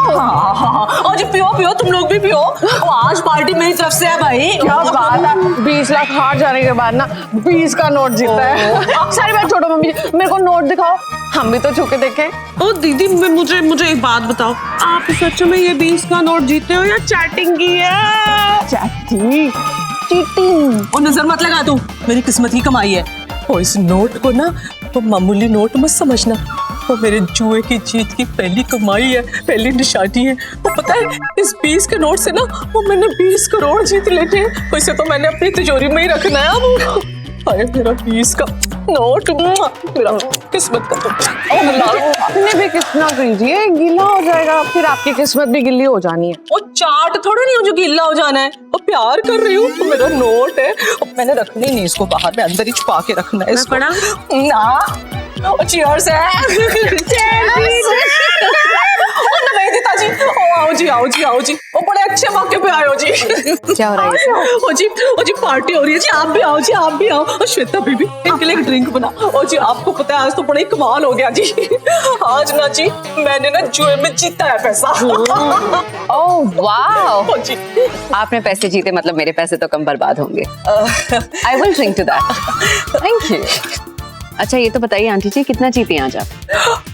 हाँ हाँ, और जी पियो पियो, तुम लोग भी पियो। आज पार्टी मेरी तरफ से है भाई। क्या बात है, 20 लाख हार जाने के बाद ना 20 का नोट जीता है। सारी बात छोड़ो मम्मी जी, मेरे को नोट दिखाओ, हम भी तो छू के देखें। ओ दीदी, मुझे एक बात बताओ, आप सच में ये 20 का नोट जीते हो या चैटिंग की है? Chatting, cheating. और नजर मत लगा तू, मेरी किस्मत की कमाई है। और इस नोट को ना तो मामूली नोट मत समझना, वो मेरे जुए की जीत की पहली कमाई है, पहली निशानी है। वो पता है, इस 20 के नोट से ना वो मैंने 20 करोड़ जीत लेते हैं। वैसे तो मैंने अपनी तिजोरी में ही रखना है अब। अरे मेरा 20 का नोट, मेरा किस्मत का आपने भी कितना कीजिए, गीला हो जाएगा, फिर आपकी किस्मत भी गिल्ली हो जानी है। वो चाट थोड़ा नहीं हो जो गीला हो जाना है। वो प्यार कर रही हूँ, तो मेरा नोट है, अब मैंने रखनी नहीं इसको बाहर, में अंदर ही छुपा के रखना है इसको। ना चीयर्स है। जी, आओ जी आओ जी आओ जी, वो बड़े अच्छे मौके पे आए हो जी। क्या हो रहा है? ओ जी पार्टी हो रही है जी, आप भी आओ जी, आप भी आओ। और श्वेता बीबी, इनके लिए एक ड्रिंक बना। ओ जी आपको पता है आज तो बड़ा ही कमाल हो गया जी। आज ना जी मैंने ना जुए में जीता है पैसा। ओह वाह, ओ जी आपने पैसे जीते मतलब मेरे पैसे तो कम बर्बाद होंगे। I will drink to that. Thank you. अच्छा ये तो बताइए आंटी जी, कितना जीती आज आप?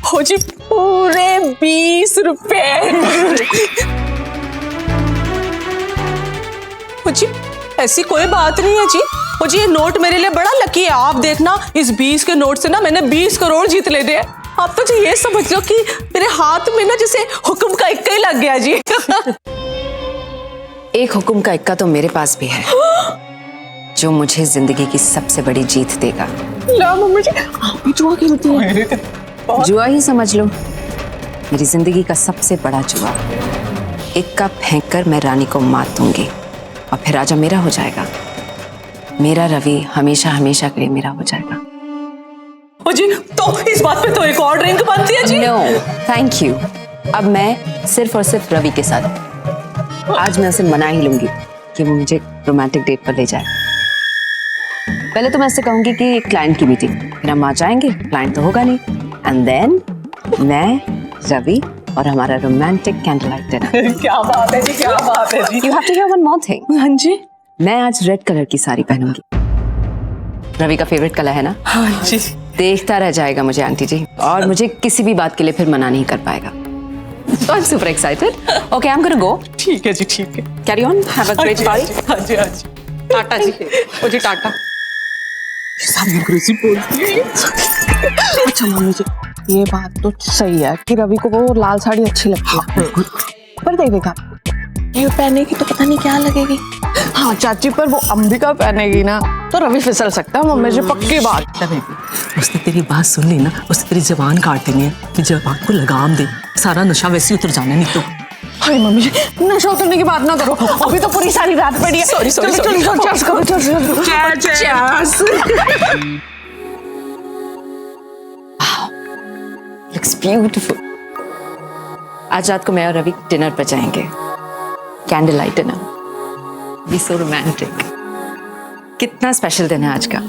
हो जी पूरे 20 रुपए। हो जी ऐसी कोई बात नहीं है जी। हो जी ये नोट मेरे लिए बड़ा लकी है। आप देखना, इस 20 के नोट से ना मैंने 20 करोड़ जीत लेने हैं। आप तो जी ये समझ लो कि मेरे हाथ में ना जैसे हुक्म का इक्का ही लग गया जी। एक हुक्म का इक्का तो मेरे पास भी है, जो मुझे जिंदगी की सबसे बड़ी जीत देगा। ला मम्मी जी, आप भी जुआ खेलती हैं? जुआ ही समझ लो, मेरी जिंदगी का सबसे बड़ा जुआ। इक्का फेंक कर मैं रानी को मात दूंगी और फिर राजा मेरा हो जाएगा। मेरा रवि हमेशा हमेशा के लिए मेरा हो जाएगा। हो जी तो इस बात पे तो एक और ड्रिंक बनती है जी। No thank you. अब मैं सिर्फ और सिर्फ रवि के साथ, आज मैं उसे मना ही लूंगी कि वो मुझे रोमांटिक डेट पर ले जाए। पहले तो मैं उससे कहूंगी कि क्लाइंट की मीटिंग, फिर हम आ जाएंगे, क्लाइंट तो होगा नहीं, एंड देन मैं, रवि और हमारा रोमांटिक कैंडल लाइट डिनर। क्या बात है जी, क्या बात है जी। You have to hear one more thing. हाँ जी। मैं आज रेड कलर की साड़ी पहनूंगी, रवि का फेवरेट कलर है ना। हाँ जी। देखता रह जाएगा मुझे आंटी जी, और मुझे किसी भी बात के लिए फिर मना नहीं कर पाएगा। So I'm super excited. Okay, I'm gonna go. ठीक है जी, ठीक है। Carry on. Have a great party. हाँ जी हाँ जी। टाटा जी। ओ जी टाटा। सारी अंग्रेजी बोलती है। अच्छा मम्मी जी, ये बात तो सही है कि रवि को वो लाल साड़ी अच्छी लगती है, पर देखेगा ये पहनेगी तो पता नहीं क्या लगेगी। हाँ चाची, पर वो अंबिका पहनेगी ना तो रवि फिसल सकता है, मम्मी जी पक्की बात। उसने तेरी बात सुन ली ना, उसने तेरी जबान काट देनी है कि जबान को लगाम दे, सारा नशा वैसे ही उतर जाना नहीं तो। हाय मम्मी जी, नशा उतरने की बात ना करो, अभी तो पूरी सारी रात पड़ी है। Sorry sorry sorry. चीयर्स करो, चीयर्स। Looks beautiful. आज रात को मैं और रवि डिनर पर जाएंगे, candle light dinner. Be so romantic. कितना स्पेशल दिन है आज का।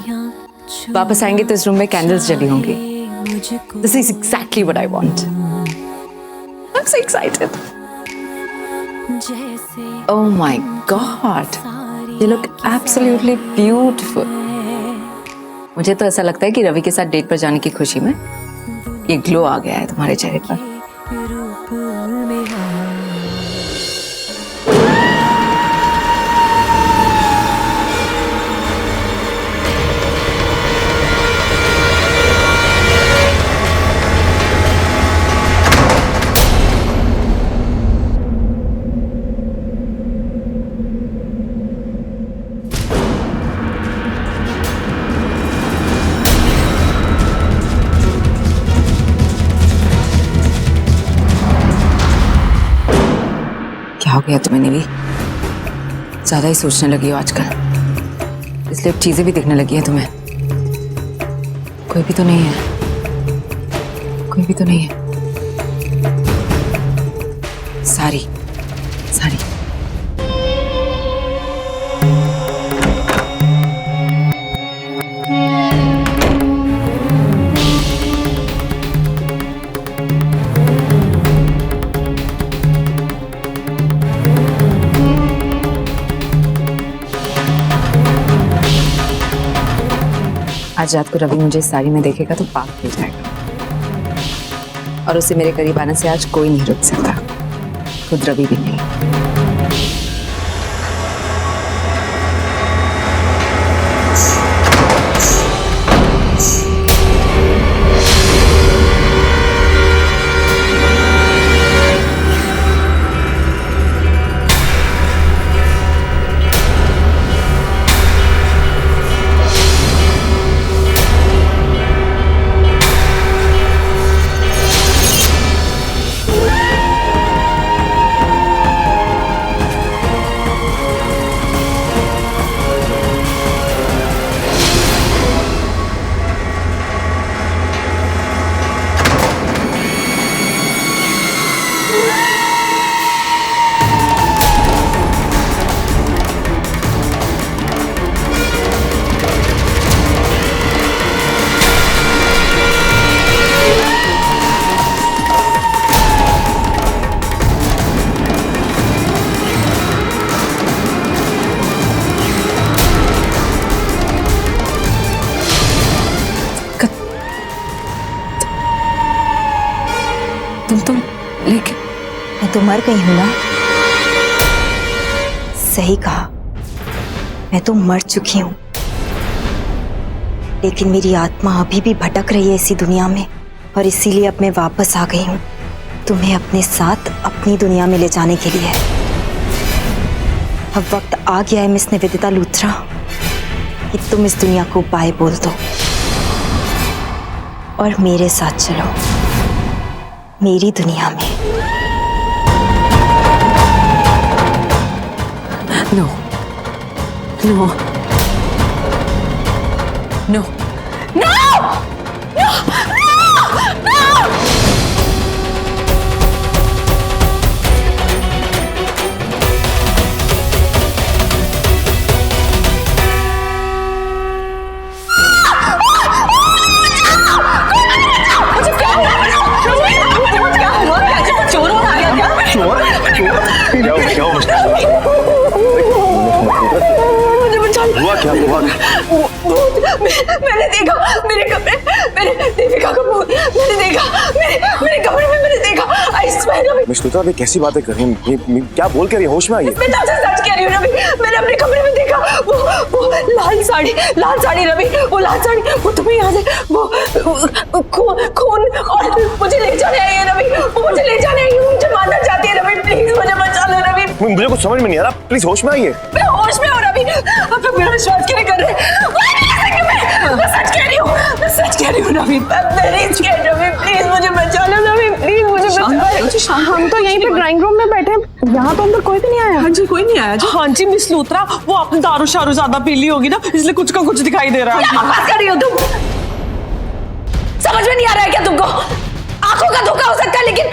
वापस आएंगे तो इस रूम में कैंडल्स जली होंगी। This is exactly what I want. I'm so excited. Oh my God. You look absolutely beautiful. मुझे तो ऐसा लगता है कि रवि के साथ डेट पर जाने की खुशी में ये ग्लो आ गया है तुम्हारे चेहरे पर। क्या हो गया तुम्हें निवी? ज्यादा ही सोचने लगी हो आजकल, इसलिए अब चीजें भी दिखने लगी है तुम्हें। कोई भी तो नहीं है, कोई भी तो नहीं है। सारी सारी आज रात को रवि मुझे इस साड़ी में देखेगा तो पागल हो जाएगा, और उसे मेरे करीब आने से आज कोई नहीं रुक सकता, खुद रवि भी नहीं। तुम लेकिन मैं तो मर गई हूं ना। सही कहा, मैं तो मर चुकी हूं, लेकिन मेरी आत्मा अभी भी भटक रही है इसी दुनिया में, और इसीलिए अब मैं वापस आ गई हूं तुम्हें अपने साथ अपनी दुनिया में ले जाने के लिए। अब वक्त आ गया है मिस निवेदिता लूथरा कि तुम इस दुनिया को बाय बोल दो और मेरे साथ चलो मेरी दुनिया में। नो नो नो क्या हुआ? मैंने देखा मेरे कमरे, मैंने देविका को मैंने देखा मेरे कमरे में मैंने देखा। I swear Ravi. Miss Luthra, अभी कैसी बातें कर रही हैं? क्या बोल कर रही है? होश में आइए। मैं सच कह रही हूँ रवि, मैंने अपने कमरे में देखा वो लाल साड़ी रवि, वो लाल साड़ी, वो तुम्हें याद है? वो खून और मुझे ले जाने आई है रवि, वो मुझे ले जाने आई है, मुझे मारना चाहती है रवि, प्लीज मुझे बचा लो रवि। मुझे कुछ समझ में नहीं आ रहा, प्लीज होश में आइए। मैं होश में हूँ रवि, आप लोग मेरा विश्वास क्यों नहीं कर रहे? मैं सच कह रही हूँ रवि, प्लीज मुझे बचा लो रवि, प्लीज मुझे बचा लो। हम तो यहीं पे ड्राइंग रूम में बैठे हैं, यहाँ तो अंदर कोई भी नहीं आया। हाँ जी, कोई नहीं आया जी। हाँ जी मिस लूथरा, वो आपने दारू शारू ज्यादा पी ली होगी ना, इसलिए कुछ का कुछ दिखाई दे रहा है। क्या बकवास कर रही हो तुम? समझ में नहीं आ रहा है क्या तुमको? आंखों का धोखा हो सकता है, लेकिन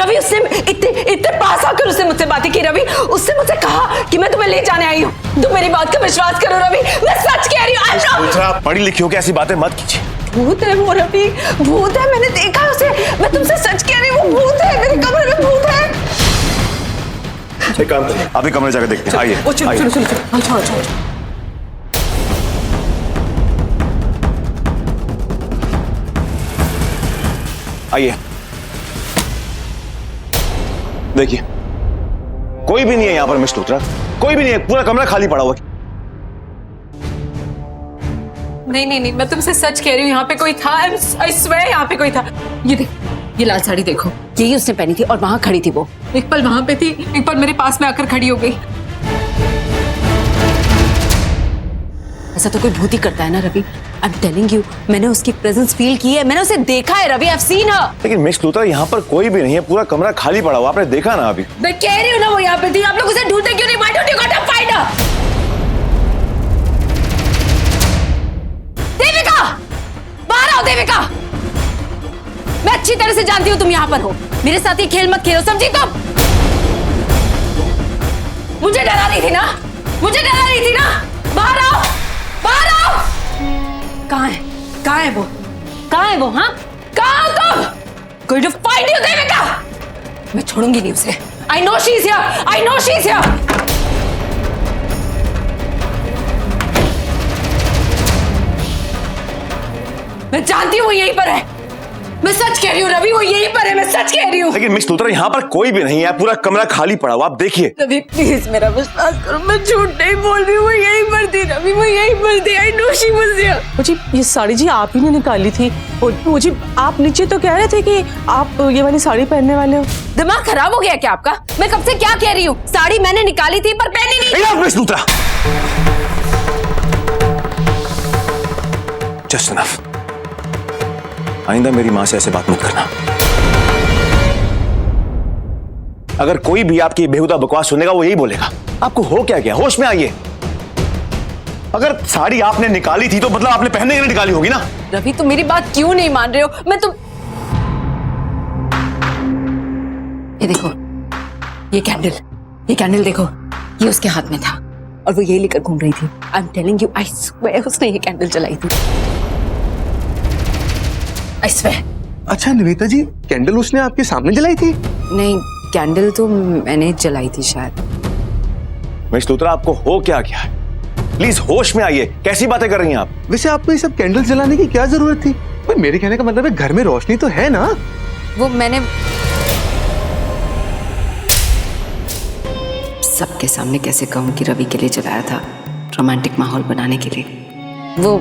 रवि उसने इतने पास आकर उसने मुझसे बातें की रवि, उससे मुझसे कहा कि मैं तुम्हें ले जाने आई हूँ। तुम मेरी बात का विश्वास करो रवि, मैं सच कह रही हूँ। लूथरा, पढ़ी लिखी हो के ऐसी बातें मत कीजिए। भूत है वो रवि, भूत है, मैंने देखा उसे, मैं तुमसे सच कह रही हूँ, वो भूत है, मेरे कमरे में भूत है। एक काम करिए, अभी कमरे जाकर देखते हैं। आइए, चलो। आइए। देखिए, कोई भी नहीं है यहाँ पर मिस लूथरा, कोई भी नहीं है, पूरा कमरा खाली पड़ा हुआ है। नहीं, मैं तुमसे सच कह रही हूँ, यहाँ पे कोई था। आई स्वेयर यहाँ पे कोई था। ये देख, ये लाल साड़ी देखो, यही उसने पहनी थी और वहां खड़ी थी वो। एक पल वहां पे थी, एक पल मेरे पास में आकर खड़ी हो गई। ऐसा तो कोई भूत ही करता है ना Ravi. I am telling you, मैंने उसकी प्रेजेंस फील की है, मैंने उसे देखा है Ravi. I have seen her. लेकिन मिस लूथरा, यहाँ पर कोई भी नहीं है, पूरा कमरा खाली पड़ा हुआ, आपने देखा ना अभी। मैं कह रही हूँ ना वो यहाँ पे थी, आप लोग उसे ढूंढते क्यों नहीं? Why don't you go to find her? Devika, बाहर आओ देविका। मैं अच्छी तरह से जानती हूँ तुम यहाँ पर हो, मेरे साथ ये खेल मत खेलो, समझी तुम? मुझे डरा रही थी ना, मुझे डरा रही थी ना। बाहर आओ, बाहर आओ। कहाँ है वो? कहाँ है वो? हाँ, कहाँ हो तुम? Going to find you, Devika. मैं छोड़ूंगी नहीं उसे। I know she's here. I know she's here. मैं जानती हूँ वो यहीं पर है। मैं सच कह रही हूँ रवि, वो यहीं पर है, मैं सच कह रही हूँ। लेकिन मिस लूथरा यहाँ पर कोई भी नहीं है, पूरा कमरा खाली पड़ा हुआ, आप देखिए। रवि प्लीज मेरा विश्वास करो, मैं झूठ नहीं बोल रही हूँ, वो यहीं पर थी रवि, वो यहीं पर थी। I know she was here. मुझे ये साड़ी जी आप ही ने निकाली थी। और मुझे आप नीचे तो कह रहे थे कि आप ये वाली साड़ी पहनने वाले हो। दिमाग खराब हो गया क्या आपका? मैं कब से क्या कह रही हूँ? साड़ी मैंने निकाली थी पर पहनी नहीं। Enough, miss Luthra. Just enough। आइंदा मेरी माँ से ऐसे बात मत करना। अगर कोई भी आपकी बेहुदा बकवास सुनेगा वो यही बोलेगा, आपको हो क्या गया, होश में आइए। अगर साड़ी आपने निकाली थी तो मतलब आपने पहनने के लिए निकाली होगी ना। रवि तुम मेरी बात क्यों नहीं मान रहे हो? मैं तुम ये देखो, ये कैंडल देखो, ये उसके हाथ में था और वो ये लेकर घूम रही थी। आई am telling you, I swear उसने ये कैंडल जलाई थी। I swear. अच्छा निवेदिता जी, कैंडल उसने आपके सामने जलाई थी? नहीं, कैंडल तो मैंने जलाई थी शायद। मिस लूथरा आपको हो क्या गया है? प्लीज होश में आइए, कैसी बातें कर रही हैं आप? वैसे आपको ये सब कैंडल जलाने की क्या जरूरत थी? भाई मेरे कहने का मतलब है घर में रोशनी तो है ना। वो मैंने सबके सामने कैसे कहूँ कि रवि के लिए जलाया था, रोमांटिक माहौल बनाने के लिए। वो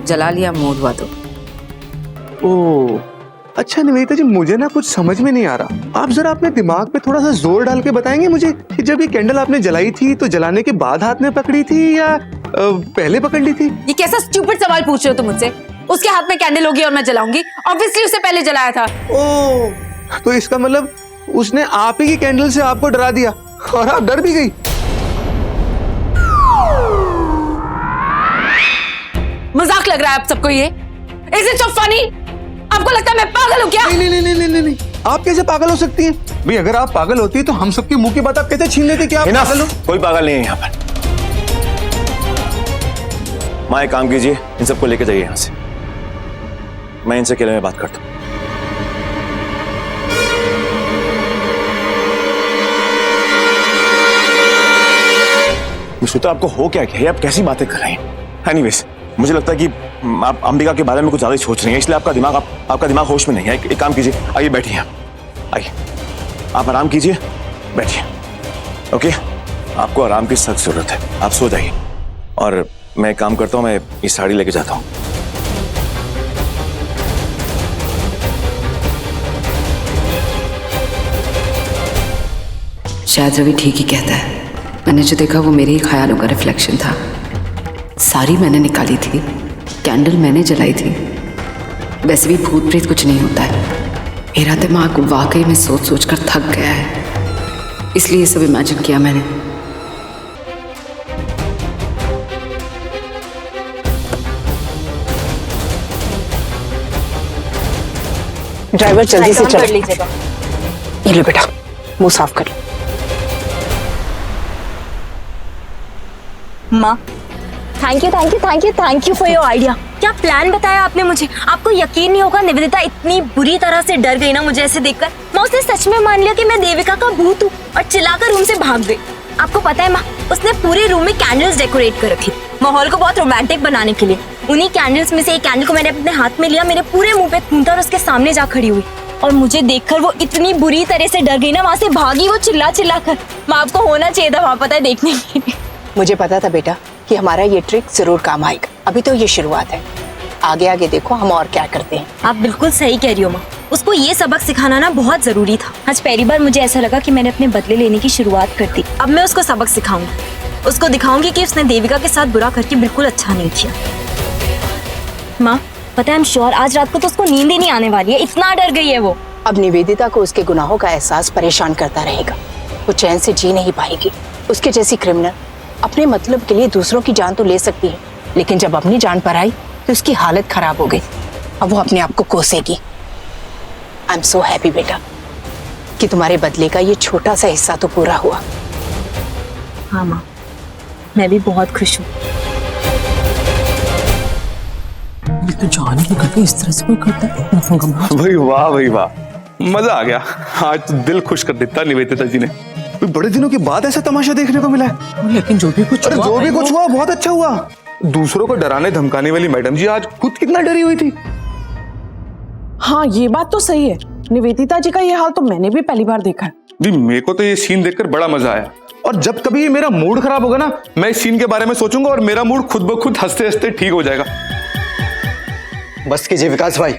जला लिया, मूड हुआ तो। ओ अच्छा निवेदिता जी, मुझे ना कुछ समझ में नहीं आ रहा। आप जरा अपने दिमाग पे थोड़ा सा जोर डाल के बताएंगे मुझे कि जब ये कैंडल आपने जलाई थी तो जलाने के बाद हाथ में पकड़ी थी या पहले पकड़ ली थी? ये कैसा स्टूपिड सवाल पूछ रहे हो तुम मुझसे? उसके हाथ में कैंडल होगी और मैं जलाऊंगी? ऑब्वियसली उसे पहले जलाया था। ओ तो इसका मतलब उसने आप ही की कैंडल से आपको डरा दिया और आप डर भी गई। मजाक लग रहा है आप सबको ये? Is it so funny? आपको लगता है मैं पागल हूँ क्या? नहीं नहीं नहीं नहीं नहीं, आप कैसे पागल हो सकती हैं? भाई अगर आप पागल होती तो हम सबके मुंह की बात आप कैसे छीन लेते? क्या आप Enough! पागल हो? कोई पागल नहीं है यहाँ पर। माँ एक काम कीजिए, इन सबको लेके जाइए यहाँ से। मैं इनसे अकेले में बात करता हूँ। मिश्रुता आपको हो क्या गया? आप कैसी बातें कर रहे हैं? एनीवेज, मुझे लगता है कि आप अंबिका के बारे में कुछ ज्यादा ही सोच रही हैं, इसलिए आपका दिमाग होश में नहीं है। एक काम कीजिए, आइए बैठिए, आइए, आप आराम कीजिए, बैठिए। ओके, आपको आराम की सख्त जरूरत है, आप सो जाइए। और मैं एक काम करता हूँ, मैं ये साड़ी लेके जाता हूँ। शायद रवि ठीक ही कहता है। मैंने जो देखा वो मेरे ही ख्यालों का रिफ्लेक्शन था। साड़ी मैंने निकाली थी, कैंडल मैंने जलाई थी। वैसे भी भूत प्रेत कुछ नहीं होता है। मेरा दिमाग वाकई में सोच सोच कर थक गया है, इसलिए ये सब इमेजिन किया मैंने। ड्राइवर जल्दी से चल लीजिएगा। ये लो बेटा, मुंह साफ कर लो। माँ thank you for your idea. क्या प्लान बताया आपने मुझे? आपको यकीन नहीं होगा, निवेदिता इतनी बुरी तरह से डर गई ना मुझे ऐसे देखकर। माँ उसने सच में मान लिया कि मैं देविका का भूत हूँ और चिल्लाकर रूम से भाग गई। आपको पता है माँ, उसने पूरे रूम में कैंडल्स डेकोरेट कर रखी, माहौल को बहुत रोमांटिक बनाने के लिए। उन्हीं कैंडल्स में से एक कैंडल को मैंने अपने हाथ में लिया, मेरे पूरे मुंह पे थूंथा और उसके सामने जा खड़ी हुई। और मुझे देखकर वो इतनी बुरी तरह से डर गई ना, वहां से भागी वो चिल्ला चिल्ला कर। माँ आपको होना चाहिए था वहां, पता है, देखने के लिए। मुझे पता था बेटा कि हमारा ये ट्रिक जरूर काम आएगा। अभी तो ये शुरुआत है, आगे आगे देखो हम और क्या करते हैं। आप बिल्कुल सही कह रही हो माँ, उसको ये सबक सिखाना ना बहुत जरूरी था। आज पहली बार मुझे ऐसा लगा कि मैंने अपने बदले लेने की शुरुआत कर दी। अब मैं उसको सबक सिखाऊंगी, उसको दिखाऊंगी कि उसने देविका के साथ बुरा करके बिल्कुल अच्छा नहीं किया। माँ पता है, आई एम श्योर आज रात को तो उसको नींद ही नहीं आने वाली है, इतना डर गई है वो। अब निवेदिता को उसके गुनाहों का एहसास परेशान करता रहेगा, वो चैन से जी नहीं पाएगी। उसके जैसी क्रिमिनल अपने मतलब के लिए दूसरों की जान तो ले सकती है, लेकिन जब अपनी जान पर आई तो उसकी हालत खराब हो गई। अब वो अपने आप को कोसेगी। आई एम सो हैप्पी बेटा कि तुम्हारे बदले का ये छोटा सा हिस्सा तो पूरा हुआ। हाँ माँ, मैं भी बहुत खुश हूँ। ये तो जान ही करके इस तरह से कोई करता है। भाई वाह भाई वाह, मजा आ गया। आज तो दिल खुश कर देता निवेदिता जी ने। बड़े दिनों के बाद ऐसा तमाशा देखने को मिला है। लेकिन जो भी कुछ अरे जो भी कुछ हुआ बहुत अच्छा हुआ। दूसरों को डराने धमकाने वाली मैडम जी आज खुद कितना डरी हुई थी। हाँ ये बात तो सही है, निवेदिता जी का ये हाल तो मैंने भी पहली बार देखा है। जी मेरे को तो ये सीन देखकर बड़ा मजा आया, और जब कभी मेरा मूड खराब होगा ना, मैं इस सीन के बारे में सोचूंगा और मेरा मूड खुद ब खुद हंसते हंसते ठीक हो जाएगा। बस कीजिए विकास भाई,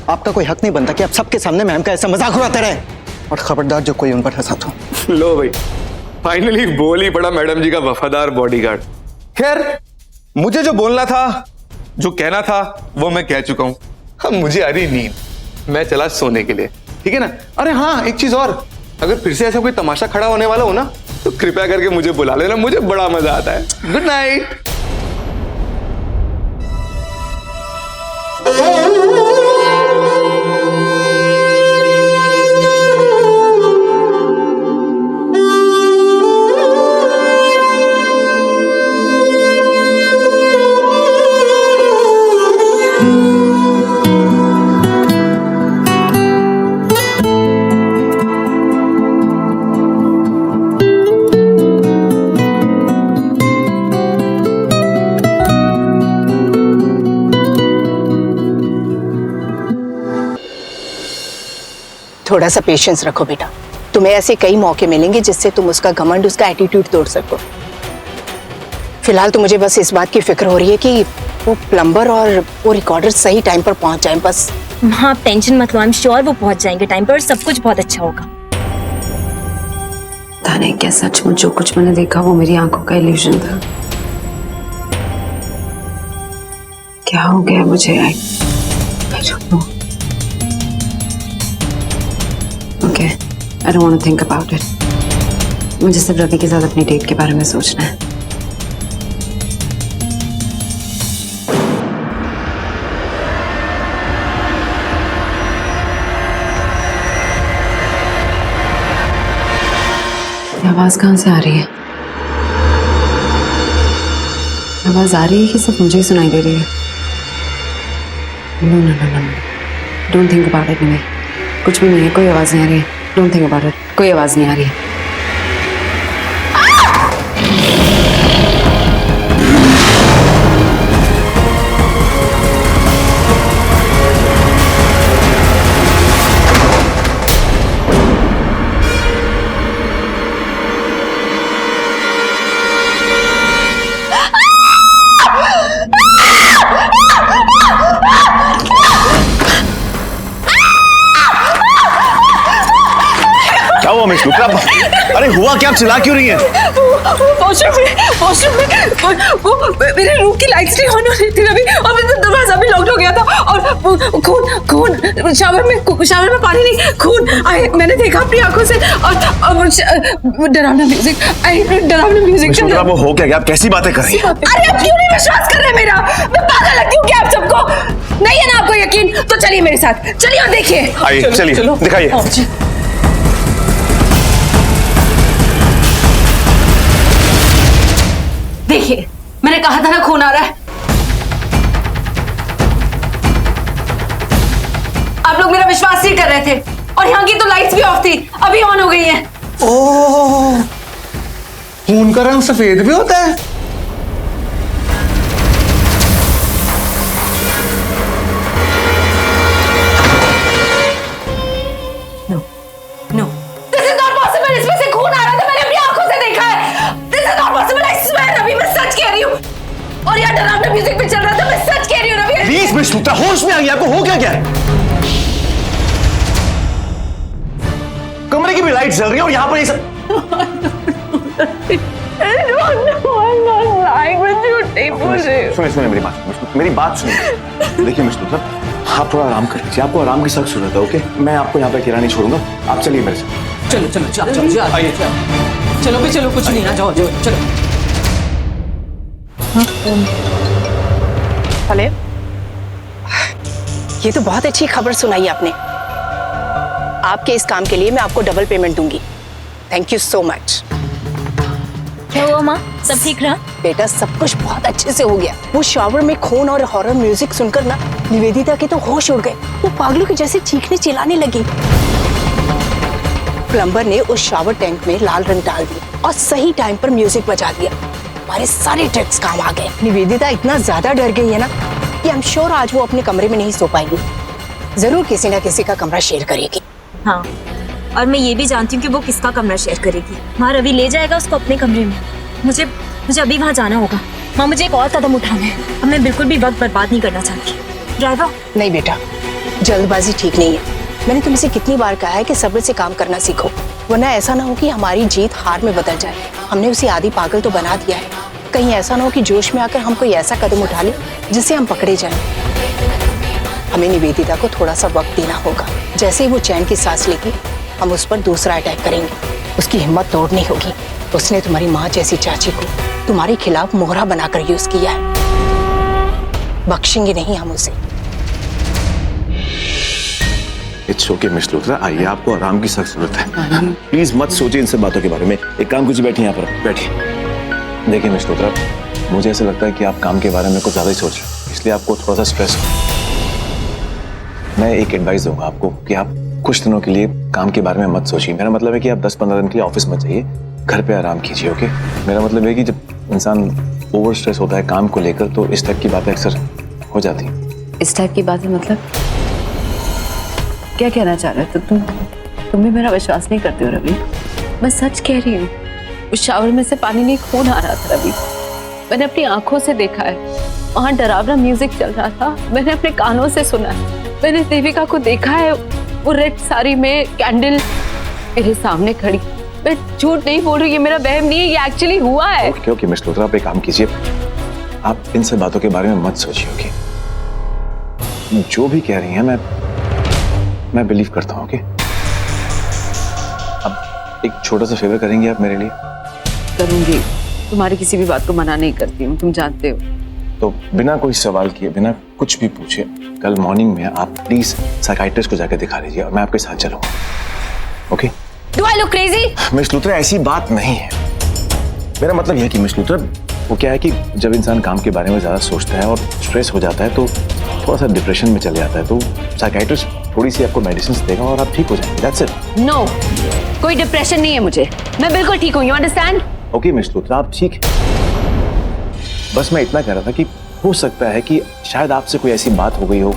आपका कोई हक नहीं बनता कि आप सबके सामने मैम का ऐसा मजाक उड़ाते रहे, और खबरदार जो कोई उन पर हंसा तो। लो भाई, फाइनली बोल ही पड़ा मैडम जी का वफादार बॉडीगार्ड। खैर, मुझे जो बोलना था, जो कहना था, वो मैं कह चुका हूं। अब मुझे आ रही नींद, मैं चला सोने के लिए, ठीक है ना। अरे हाँ, एक चीज और, अगर फिर से ऐसा कोई तमाशा खड़ा होने वाला हो ना, तो कृपया करके मुझे बुला लेना, मुझे बड़ा मजा आता है। Good night. थोड़ा सा पेशेंस रखो बेटा, तुम्हें ऐसे कई मौके मिलेंगे जिससे तुम उसका घमंड, उसका एटीट्यूड तोड़ सको। फिलहाल तो मुझे बस इस बात की फिक्र हो रही है कि वो प्लम्बर और वो रिकॉर्डर सही टाइम पर पहुंच जाएं बस। हाँ आप टेंशन मत लो, आई एम श्योर वो पहुंच जाएंगे टाइम पर और सब कुछ बहुत अच्छा होगा। पता नहीं क्या सचमुच जो कुछ मैंने देखा वो मेरी आंखों का इल्यूजन था। क्या हो गया मुझे? I don't know. Okay, I don't want to think about it. मुझे सिर्फ रवि के साथ अपनी डेट के बारे में सोचना है। आवाज कहाँ से आ रही है? आवाज आ रही है कि सिर्फ मुझे ही सुनाई दे रही है? No. Don't think about it, नहीं। कुछ भी नहीं है, कोई आवाज नहीं आ रही है। Don't think about it, कोई आवाज नहीं आ रही है। अरे हुआ क्या? आप चिल्ला क्यों रही हैं? वॉशरूम में वो मेरे रूम की लाइट्स नहीं ऑन हो रही थी रवि, और मेरा दरवाजा भी लॉक हो गया था, और खून शावर में पानी नहीं, खून मैंने देखा अपनी आंखों से, और डरावना म्यूजिक चल रहा। वो हो क्या? आप कैसी बातें कर रही हैं? अरे आप क्यों नहीं विश्वास कर रहे मेरा? मैं पागल लगती हूँ क्या आप सबको? नहीं है ना आपको यकीन? तो चलिए मेरे साथ, चलिए और देखिए। आइए, चलिए दिखाइए। देखिए, मैंने कहा था ना खून आ रहा है। आप लोग मेरा विश्वास नहीं कर रहे थे, और यहाँ की तो लाइट्स भी ऑफ थी, अभी ऑन हो गई हैं। ओह, खून का रंग सफेद भी होता है? No, this is not possible। इसमें से खून आ रहा था, मैंने अपनी आंखों से देखा है। This is not possible, I swear Ravi, मैं सच कह रही हूँ। और यहाँ डरावना म्यूजिक भी चल रहा था, मैं सच कह रही हूँ रवि। प्लीज मिस गुप्ता, होश में आ गई? आपको हो क्या है? कमरे की भी लाइट जल रही है और यहाँ पर ये सब। सुनिए मेरी बात सुनिए। देखिए मिस गुप्ता, आप थोड़ा आराम कर लीजिए, आपको आराम की सख्त जरूरत है। ओके, मैं आपको यहाँ पे अकेला नहीं छोड़ूंगा, आप चलिए मेरे साथ। चलो कुछ नहीं, आ जाओ चलो। भले, ये तो बहुत अच्छी खबर सुनाई आपने। आपके इस काम के लिए मैं आपको डबल पेमेंट दूंगी। Thank you so much. क्या हुआ माँ, सब ठीक रहा? बेटा सब कुछ बहुत अच्छे से हो गया। वो शावर में खून और हॉरर म्यूजिक सुनकर ना निवेदिता के तो होश उड़ गए, वो पागलों की जैसे चीखने चिल्लाने लगी। प्लम्बर ने उस शावर टैंक में लाल रंग डाल दिया और सही टाइम पर म्यूजिक बजा दिया। हमारे सारे ट्रिक्स काम आ गए। निवेदिता इतना ज्यादा डर गई है ना कि आई एम श्योर आज वो अपने कमरे में नहीं सो पाएगी। जरूर किसी ना किसी का कमरा शेयर करेगी। हाँ, और मैं ये भी जानती हूँ कि वो किसका कमरा शेयर करेगी। वहाँ रवि ले जाएगा उसको अपने कमरे में। मुझे अभी वहाँ जाना होगा। माँ, मुझे एक और कदम उठाना है। अब मैं बिल्कुल भी वक्त बर्बाद नहीं करना चाहती। ड्राइवर। नहीं बेटा, जल्दबाजी ठीक नहीं है। मैंने तुमसे कितनी बार कहा है कि सब्र से काम करना सीखो, वरना ऐसा ना हो कि हमारी जीत हार में बदल जाए। हमने उसे आधी पागल तो बना दिया है, कहीं ऐसा ना हो कि जोश में आकर हम कोई ऐसा कदम उठा ले जिससे हम पकड़े जाएं। हमें निवेदिता को थोड़ा सा वक्त देना होगा। जैसे ही वो चैन की सांस लेगी, हम उस पर दूसरा अटैक करेंगे। उसकी हिम्मत तोड़नी होगी। उसने तुम्हारी माँ जैसी चाची को तुम्हारे खिलाफ मोहरा बनाकर यूज किया है। बख्शेंगे नहीं हम उसे। इट्स ओके मिस लूथरा, आइए, आपको आराम की सख्त जरूरत है। प्लीज मत सोचिए इन सब बातों के बारे में। एक काम कीजिए, बैठिए यहाँ पर, बैठिए। देखिए मिस लूथरा, मुझे ऐसा लगता है कि आप काम के बारे में कुछ ज्यादा ही सोच रहे हो, इसलिए आपको थोड़ा सा स्ट्रेस हो। मैं एक एडवाइस दूंगा आपको कि आप कुछ दिनों के लिए काम के बारे में मत सोचिए। मेरा मतलब है कि आप 10-15 दिन के लिए ऑफिस मत जाइए, घर पे आराम कीजिए। ओके, मेरा मतलब है कि जब इंसान ओवर स्ट्रेस होता है काम को लेकर, तो इस टाइप की बातें अक्सर हो जाती हैं। इस टाइप की बातें मतलब क्या कहना चाह रहे हो? तुम भी मेरा विश्वास नहीं करते हो रवि। मैं सच कह रही हूँ। उस शावर में से पानी नहीं खून आ रहा था रवि। मैंने अपनी आंखों से देखा है। वहाँ डरावना म्यूजिक चल रहा था, मैंने अपने कानों से सुना है। मैंने देविका को देखा है, वो रेड साड़ी में कैंडल मेरे सामने खड़ी। मैं झूठ नहीं बोल रही, ये मेरा वहम नहीं है, ये एक्चुअली हुआ है। ओके मिस लूथरा, आप एक काम कीजिए, आप इन सब बातों के बारे में मत सोचिए। ओके, जो भी कह रही हैं मैं बिलीव करता हूँ। ओके, अब एक छोटा सा फेवर करेंगे आप मेरे लिए? करूंगी, तुम्हारी किसी भी बात को मना नहीं करती हूँ, तुम जानते हो। तो बिना कोई सवाल किए, बिना कुछ भी पूछे, कल मॉर्निंग में आप प्लीज साइकियाट्रिस्ट को जाकर दिखा लीजिए और मैं आपके साथ चलूंगा। Okay? Do I look crazy? Miss Luthra, ऐसी बात नहीं है। मेरा मतलब यह है कि मिस लूथरा, वो क्या है कि जब इंसान काम के बारे में ज्यादा सोचता है और स्ट्रेस हो जाता है तो थोड़ा सा डिप्रेशन में चले जाता है, तो साइकियाट्रिस्ट थोड़ी सी आपको मेडिसिन देगा और आप ठीक हो जाएंगे। That's it. नो, कोई डिप्रेशन नहीं है मुझे, मैं बिल्कुल ठीक हूँ। You understand? Okay miss Luthra, आप ठीक है। बस मैं इतना कह रहा था कि हो सकता है कि शायद आपसे कोई ऐसी बात हो गई हो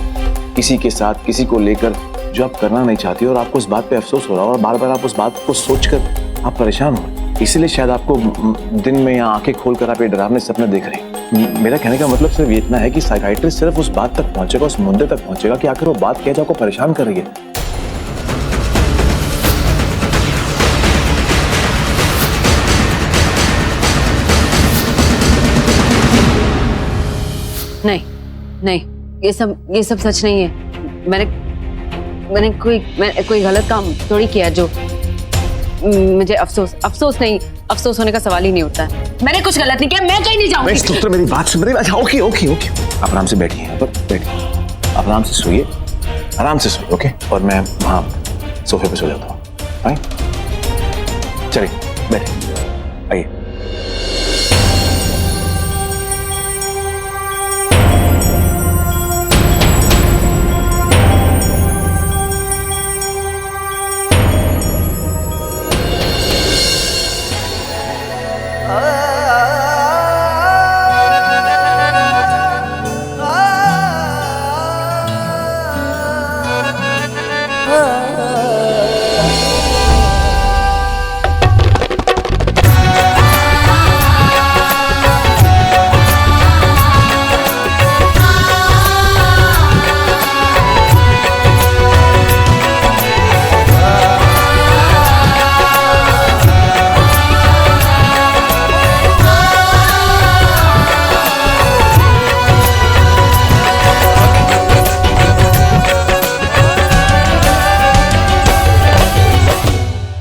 किसी के साथ, किसी को लेकर, जो आप करना नहीं चाहती और आपको उस बात पे अफसोस हो रहा हो और बार बार आप उस बात को सोचकर आप परेशान हो, इसीलिए शायद आपको दिन में या आंखें खोलकर आप ये डरावने सपने देख रहे हैं। मेरा कहने का मतलब सिर्फ इतना है कि साइकियाट्रिस्ट सिर्फ उस बात तक पहुंचेगा, उस मुद्दे तक पहुंचेगा कि आखिर वो बात क्या जो आपको परेशान कर रही है। नहीं, ये सब सच नहीं है। मैंने कोई गलत काम थोड़ी किया जो मुझे अफसोस होने का सवाल ही नहीं उठता है। मैंने कुछ गलत नहीं किया, मैं कहीं नहीं जाऊंगी। तो मेरी बात सुन, ओके, आप आराम से बैठिए यहाँ पर, बैठिए, आप आराम से सोइए, ओके? और मैं वहाँ सोफे पे सो जाता हूँ। चलिए बैठिए, आइए।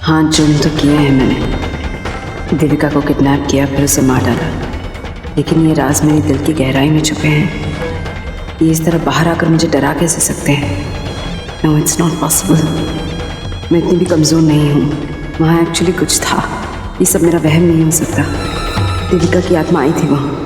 हाँ, जुर्म तो किए हैं मैंने। देविका को किडनैप किया, फिर उसे मार डाला, लेकिन ये राज मेरे दिल की गहराई में छुपे हैं। ये इस तरह बाहर आकर मुझे डरा कैसे सकते हैं? No, it's not possible. मैं इतनी भी कमज़ोर नहीं हूँ। वहाँ एक्चुअली कुछ था, ये सब मेरा वहम नहीं हो सकता। देविका की आत्मा आई थी वहाँ।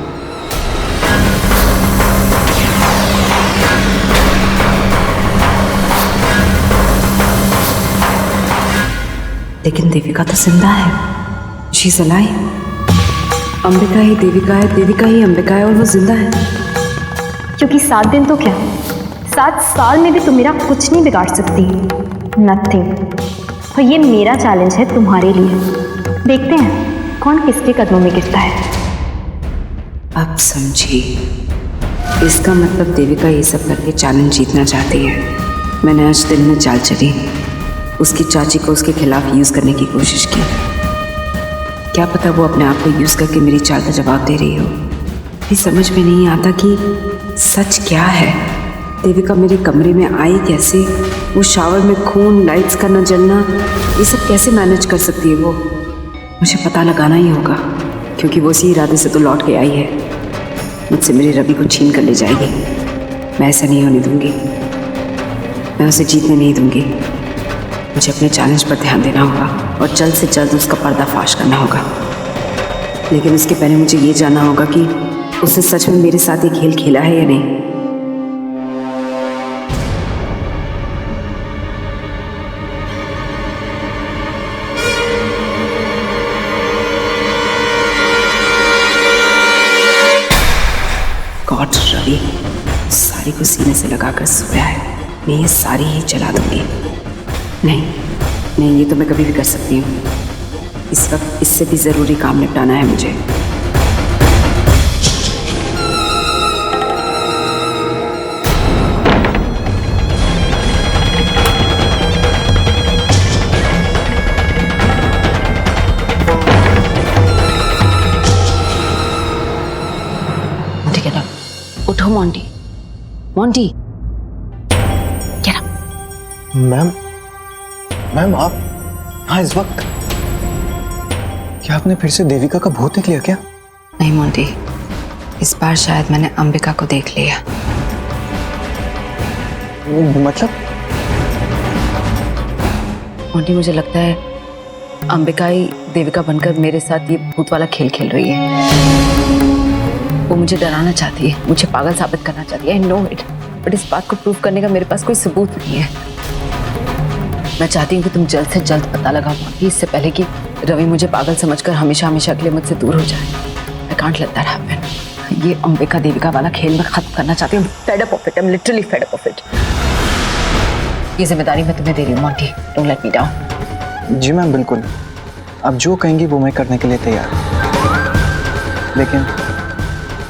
लेकिन देविका तो जिंदा है। She's alive. अंबिका ही देविका है, देविका ही अंबिका है, और वो जिंदा है। क्योंकि 7 दिन तो क्या, 7 साल में भी तुम मेरा कुछ नहीं बिगाड़ सकती, नथिंग। और ये मेरा चैलेंज है तुम्हारे लिए। देखते हैं कौन किसके कदमों में गिरता है। अब समझी, इसका मतलब देविका ये सब करके चैलेंज जीतना चाहती है। मैंने आज दिन में चाल चली, उसकी चाची को उसके खिलाफ यूज करने की कोशिश की। क्या पता वो अपने आप को यूज करके मेरी चाल का जवाब दे रही हो। ये समझ में नहीं आता कि सच क्या है। देविका मेरे कमरे में आई कैसे, वो शावर में खून, लाइट्स का न जलना, ये सब कैसे मैनेज कर सकती है वो। मुझे पता लगाना ही होगा, क्योंकि वो उसी इरादे से तो लौट के आई है, मुझसे मेरे रवि को छीन कर ले जाएगी। मैं ऐसा नहीं होने दूंगी, मैं उसे जीतने नहीं दूंगी। मुझे अपने चैलेंज पर ध्यान देना होगा और जल्द से जल्द उसका पर्दाफाश करना होगा। लेकिन उसके पहले मुझे ये जानना होगा कि उसने सच में मेरे साथ ये खेल खेला है या नहीं। गॉड, रवि साड़ी को सीने से लगाकर सोया है। मैं ये साड़ी ही चला दूंगी। नहीं नहीं, ये तो मैं कभी भी कर सकती हूँ। इस वक्त इससे भी ज़रूरी काम निपटाना है मुझे। उठो मोंटी, मोंटी, क्या? मैम, मैम आप हाँ इस वक्त? क्या आपने फिर से देविका का भूत देख लिया क्या? नहीं मोंटी, इस बार शायद मैंने अंबिका को देख लिया। मतलब? मोंटी, मुझे लगता है अंबिका ही देविका बनकर मेरे साथ ये भूत वाला खेल खेल रही है। वो मुझे डराना चाहती है, मुझे पागल साबित करना चाहती है। आई नो इट, बट इस बात को प्रूव करने का मेरे पास कोई सबूत नहीं है। मैं चाहती हूँ कि तुम जल्द से जल्द पता लगाओ मोंटी, इससे पहले कि रवि मुझे पागल समझकर हमेशा हमेशा के लिए मुझसे दूर हो जाए। I can't let that happen. ये अंबिका देविका वाला खेल मैं खत्म करना चाहती हूँ। Fed up of it, I am literally fed up of it. ये जिम्मेदारी मैं तुम्हें दे रही हूँ Monty, don't let me down. जी मैम, बिल्कुल। आप जो कहेंगी वो मैं करने के लिए तैयार हूँ, लेकिन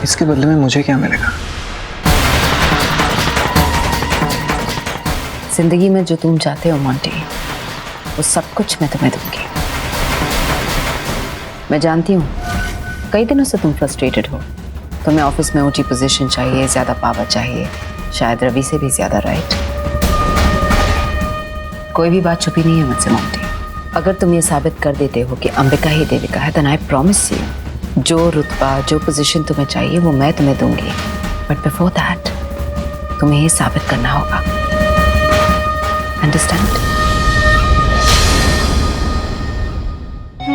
इसके बदले में मुझे क्या मिलेगा? जिंदगी में जो तुम चाहते हो मोंटी, वो सब कुछ मैं तुम्हें दूंगी। मैं जानती हूँ कई दिनों से तुम फ्रस्ट्रेटेड हो। तुम्हें ऑफिस में ऊंची पोजीशन चाहिए, ज्यादा पावर चाहिए, शायद रवि से भी ज्यादा, राइट? कोई भी बात छुपी नहीं है मुझसे मोंटी। अगर तुम ये साबित कर देते हो कि अंबिका ही देविका है, देन आई प्रॉमिस यू, जो रुतबा, जो पोजीशन तुम्हें चाहिए वो मैं तुम्हें दूंगी। बट बिफोर दैट तुम्हें ये साबित करना होगा। अंडरस्टैंड?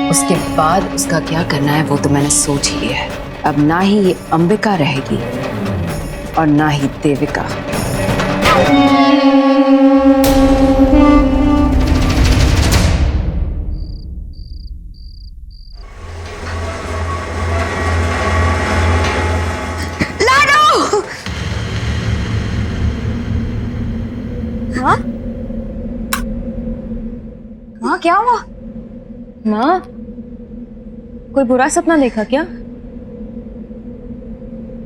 उसके बाद उसका क्या करना है वो तो मैंने सोच ही लिया है। अब ना ही ये अंबिका रहेगी और ना ही देविका। हाँ, क्या हुआ? माँ, कोई बुरा सपना देखा क्या?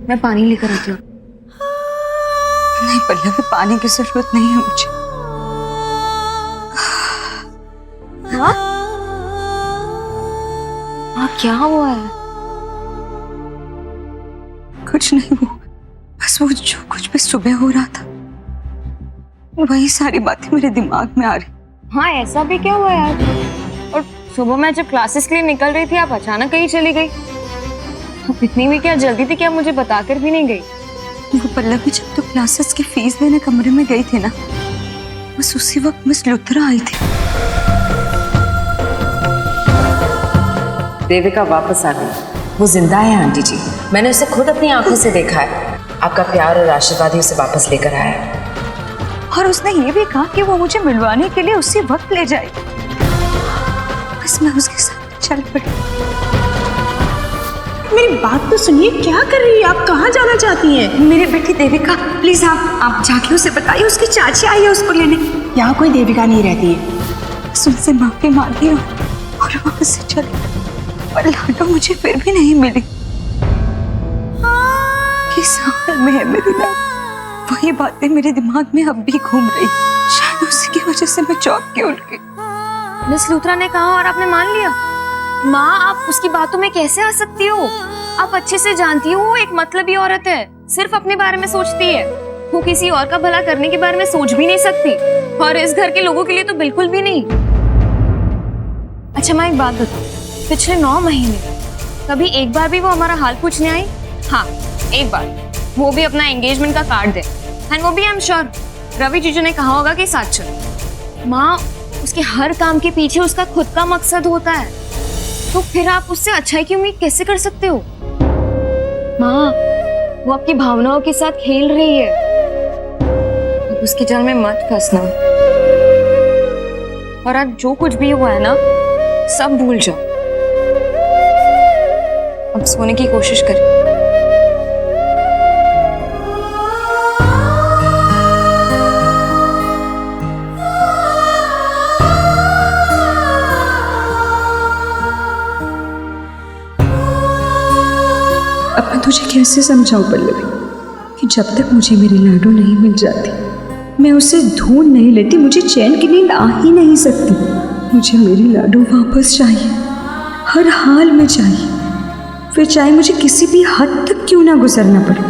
मैं पानी लेकर आती हूँ। नहीं पल्लवी, पानी की जरूरत नहीं है मुझे। हाँ? हाँ, क्या हुआ है? कुछ नहीं, वो बस वो जो कुछ भी सुबह हो रहा था वही सारी बातें मेरे दिमाग में आ रही। हाँ, ऐसा भी क्या हुआ यार? और सुबह मैं जब क्लासेस के लिए निकल रही थी आप अचानक कहीं चली गई। इतनी भी क्या जल्दी थी, क्या मुझे बताकर भी नहीं गई? वो पल्लवी जब तो क्लासेस की फीस देने कमरे में गई थी ना, बस उसी वक्त मिस लुथरा आई थी। देविका वापस आ गई। वो जिंदा है आंटी जी, मैंने उसे खुद अपनी आंखों से देखा है। आपका प्यार और आशीर्वाद ही उसे वापस लेकर आया है। और उसने ये भी कहा कि वो मुझे मिलवाने के लिए उसी वक्त ले जाएगी। बस मैं उसके साथ चल पड़े। मेरी बात तो सुनिए, क्या कर रही है आप? कहाँ जाना चाहती हैं? मेरी बेटी देविका, प्लीज आप जाके उसे बताइए, उसकी चाची आई है उसको लेने। यहाँ कोई देविका नहीं रहती है। उनसे माफी मांगी और वहां से चली, पर लाडो मुझे फिर भी नहीं मिली। किस हाल में है मेरी लाडो? वही बातें मेरे दिमाग में अब भी घूम रही। शायद उसी की वजह से मैं चौंक के उठ गई। मिस लूथरा ने कहा और आपने मान लिया? माँ, आप उसकी बातों में कैसे आ सकती हो? आप अच्छे से जानती हो वो एक मतलबी औरत है, सिर्फ अपने बारे में सोचती है। वो किसी और का भला करने के बारे में सोच भी नहीं सकती, और इस घर के लोगों के लिए तो बिल्कुल भी नहीं। अच्छा, मैं एक बात बताऊं, पिछले 9 महीने कभी एक बार भी वो हमारा हाल पूछने आई? हाँ, एक बार, वो भी अपना एंगेजमेंट का कार्ड दे, एंड वो भी आई एम श्योर रवि जीजू ने कहा होगा कि साथ चलो। माँ, उसके हर काम के पीछे उसका खुद का मकसद होता है, तो फिर आप उससे अच्छाई की उम्मीद कैसे कर सकते हो? माँ, वो आपकी भावनाओं के साथ खेल रही है, अब उसके जाल में मत फंसना। और आज जो कुछ भी हुआ है ना, सब भूल जाओ। अब सोने की कोशिश करें। अब मैं तुझे कैसे समझाऊं पल्लवी कि जब तक मुझे मेरी लाडो नहीं मिल जाती, मैं उसे ढूंढ नहीं लेती, मुझे चैन की नींद आ ही नहीं सकती। मुझे मेरी लाडो वापस चाहिए, हर हाल में चाहिए, फिर चाहे मुझे किसी भी हद तक क्यों ना गुजरना पड़े।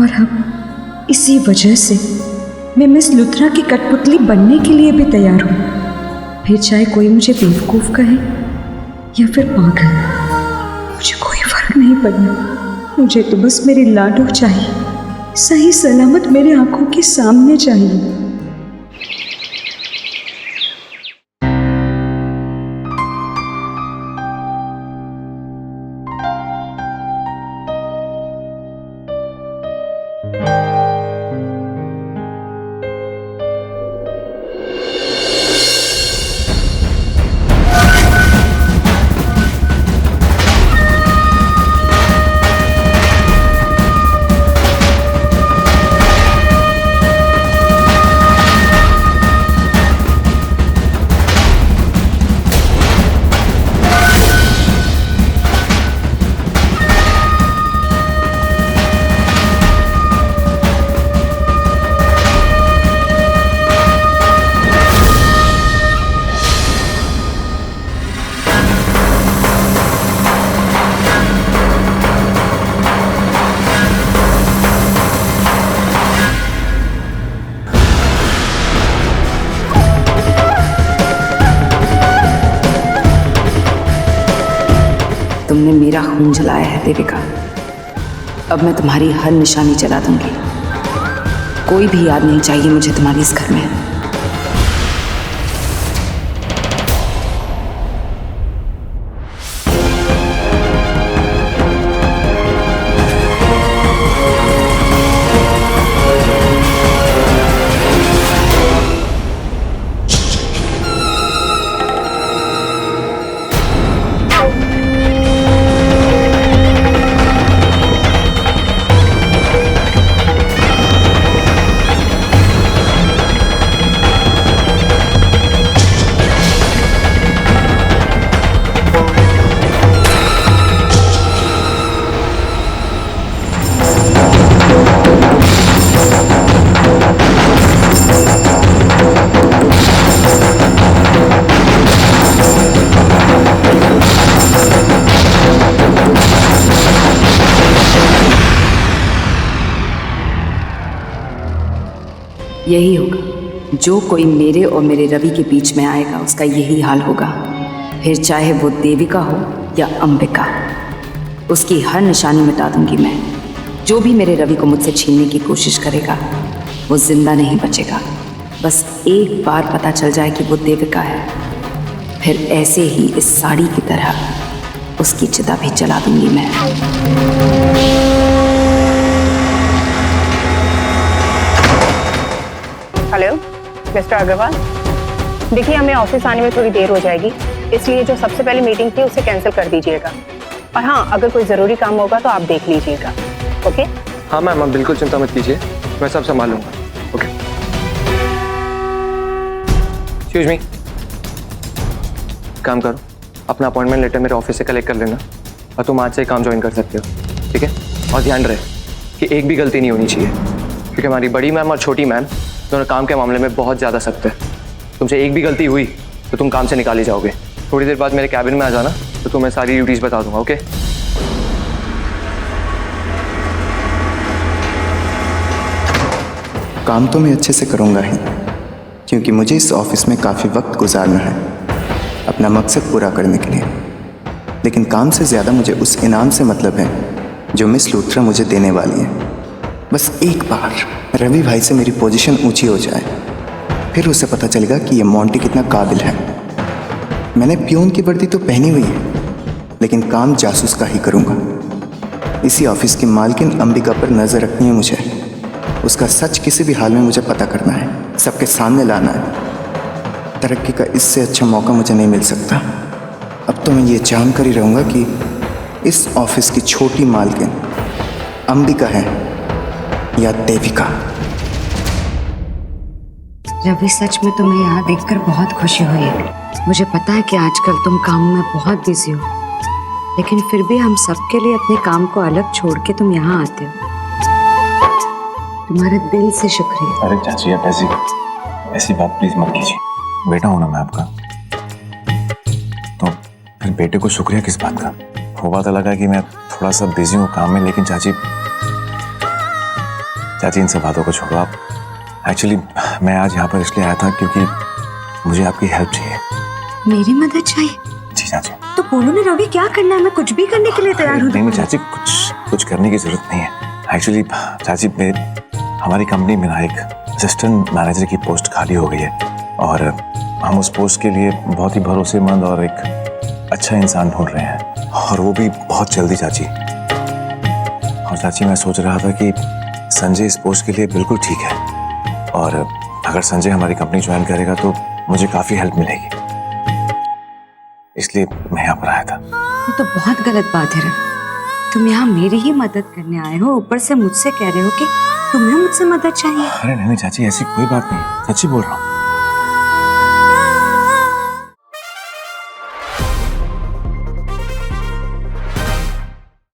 और अब इसी वजह से मैं मिस लुथरा की कठपुतली बनने के लिए भी तैयार हूँ, फिर चाहे कोई मुझे बेवकूफ़ कहे या फिर पागल, मुझे कोई फर्क नहीं पड़ना। मुझे तो बस मेरी लाडो चाहिए, सही सलामत मेरे आंखों के सामने चाहिए। तुमने मेरा खून जलाया है देविका, अब मैं तुम्हारी हर निशानी जला दूंगी। कोई भी याद नहीं चाहिए मुझे तुम्हारी इस घर में। यही होगा, जो कोई मेरे और मेरे रवि के बीच में आएगा उसका यही हाल होगा। फिर चाहे वो देविका हो या अंबिका, उसकी हर निशानी मिटा दूंगी मैं। जो भी मेरे रवि को मुझसे छीनने की कोशिश करेगा वो जिंदा नहीं बचेगा। बस एक बार पता चल जाए कि वो देविका है, फिर ऐसे ही इस साड़ी की तरह उसकी चिता भी जला दूंगी मैं। हेलो मिस्टर अग्रवाल, देखिए हमें ऑफिस आने में थोड़ी देर हो जाएगी, इसलिए जो सबसे पहले मीटिंग थी उसे कैंसिल कर दीजिएगा। और हाँ, अगर कोई ज़रूरी काम होगा तो आप देख लीजिएगा। ओके? हाँ मैम, आप बिल्कुल चिंता मत कीजिए, मैं सब संभाल लूंगा। ओके। एक्सक्यूज मी, काम करो, अपना अपॉइंटमेंट लेटर मेरे ऑफिस से कलेक्ट कर लेना और तुम आज से काम ज्वाइन कर सकते हो, ठीक है? और ध्यान रहे कि एक भी गलती नहीं होनी चाहिए, क्योंकि हमारी बड़ी मैम और छोटी मैम दोनों काम के मामले में बहुत ज़्यादा सख्त है। तुमसे एक भी गलती हुई तो तुम काम से निकाले जाओगे। थोड़ी देर बाद मेरे कैबिन में आ जाना तो तुम्हें सारी ड्यूटीज़ बता दूंगा। ओके? काम तो मैं अच्छे से करूँगा ही, क्योंकि मुझे इस ऑफिस में काफ़ी वक्त गुजारना है अपना मकसद पूरा करने के लिए। लेकिन काम से ज़्यादा मुझे उस इनाम से मतलब है जो मिस लूथरा मुझे देने वाली है। बस एक बार रवि भाई से मेरी पोजीशन ऊंची हो जाए, फिर उसे पता चलेगा कि ये मोंटी कितना काबिल है। मैंने पियोन की वर्दी तो पहनी हुई है, लेकिन काम जासूस का ही करूँगा। इसी ऑफिस की मालकिन अंबिका पर नज़र रखनी है मुझे। उसका सच किसी भी हाल में मुझे पता करना है, सबके सामने लाना है। तरक्की का इससे अच्छा मौका मुझे नहीं मिल सकता। अब तो मैं ये जान कर ही रहूँगा कि इस ऑफिस की छोटी मालकिन अंबिका है या देविका। रवि, सच में तुम्हें यहाँ देखकर बहुत खुशी हुई है। मुझे पता है कि आजकल तुम काम में बहुत बिजी हो, लेकिन फिर भी हम सबके लिए अपने काम को अलग छोड़ के तुम यहाँ आते हो। तुम्हारे दिल से शुक्रिया। अरे चाची, आप ऐसी बात प्लीज मत कीजिए। बेटा हूं ना मैं आपका, तो फिर बेटे को शुक्रिया किस बात का? वो बात अलग है कि मैं थोड़ा सा बिजी हूँ काम में, लेकिन चाची इन सब बातों को छोड़ो आप। एक्चुअली मैं आज यहाँ पर इसलिए आया था क्योंकि मुझे आपकी हेल्प चाहिए। मेरी मदद चाहिए? जी चाची। तो बोलो ना रवि, क्या करना है? मैं कुछ भी करने के लिए तैयार हूँ। नहीं चाची, कुछ करने की जरूरत नहीं है। एक्चुअली चाची, हमारी कंपनी में ना एक असिस्टेंट मैनेजर की पोस्ट खाली हो गई है और हम उस पोस्ट के लिए बहुत ही भरोसेमंद और एक अच्छा इंसान ढूंढ रहे हैं, और वो भी बहुत जल्दी चाची। और चाची मैं सोच रहा था कि संजय इस पोस्ट के लिए बिल्कुल ठीक है, और अगर संजय हमारी कंपनी ज्वाइन करेगा तो मुझे काफ़ी हेल्प मिलेगी, इसलिए मैं यहाँ पर आया था। ये तो बहुत गलत बात है रवि। तुम यहाँ मेरी ही मदद करने आए हो, ऊपर से मुझसे कह रहे हो कि तुम्हें मुझसे मदद चाहिए। अरे नहीं चाची, ऐसी कोई बात नहीं, सच्ची बोल रहा हूँ।